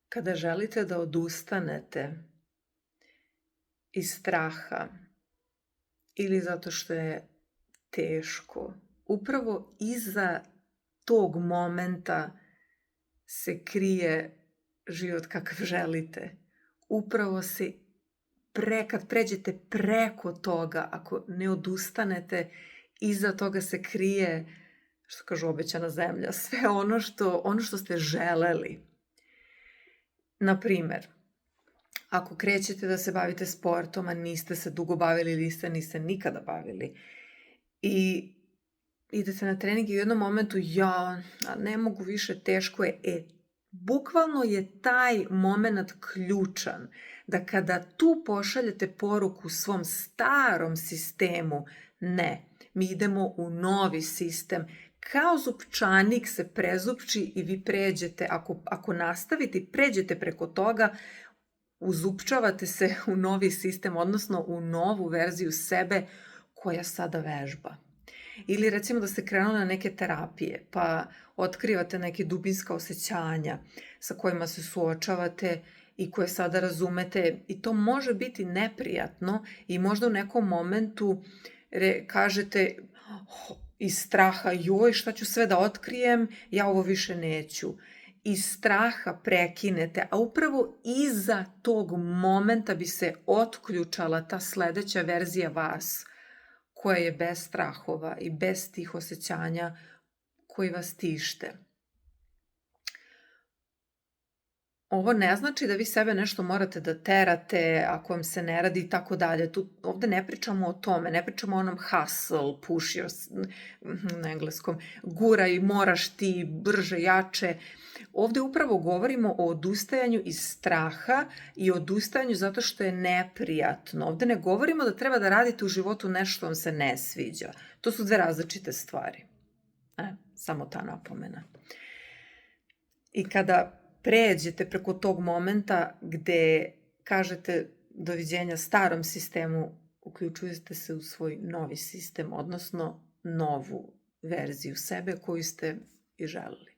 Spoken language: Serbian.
Kada želite da odustanete iz straha ili zato što je teško, upravo iza tog momenta se krije život kakav želite. Upravo se kad pređete preko toga, ako ne odustanete, iza toga se krije, što kažu, obećana zemlja, sve ono što ste želeli. Na primer, ako krećete da se bavite sportom, a niste se dugo bavili ili niste nikada bavili i idete na trening i u jednom momentu, ne mogu više, teško je. Bukvalno je taj moment ključan, da kada tu pošaljete poruku svom starom sistemu, ne, mi idemo u novi sistem, kao zupčanik se prezupči i vi pređete, ako nastavite i pređete preko toga, uzupčavate se u novi sistem, odnosno u novu verziju sebe koja sada vežba. Ili recimo da ste krenuli na neke terapije, pa otkrivate neke dubinska osjećanja sa kojima se suočavate i koje sada razumete, i to može biti neprijatno i možda u nekom momentu kažete iz straha, joj, šta ću sve da otkrijem, ja ovo više neću. Iz straha prekinete, a upravo iza tog momenta bi se otključala ta sledeća verzija vas, koja je bez strahova i bez tih osjećanja koji vas tište. Ovo ne znači da vi sebe nešto morate da terate ako vam se ne radi i tako dalje. Ovde ne pričamo o tome, ne pričamo o onom hustle, push na engleskom, guraj, moraš ti, brže, jače. Ovde upravo govorimo o odustajanju iz straha i odustajanju zato što je neprijatno. Ovde ne govorimo da treba da radite u životu nešto što vam se ne sviđa. To su dve različite stvari. Samo ta napomena. I kada pređete preko tog momenta gde kažete doviđenja starom sistemu, uključujete se u svoj novi sistem, odnosno novu verziju sebe koju ste i želeli.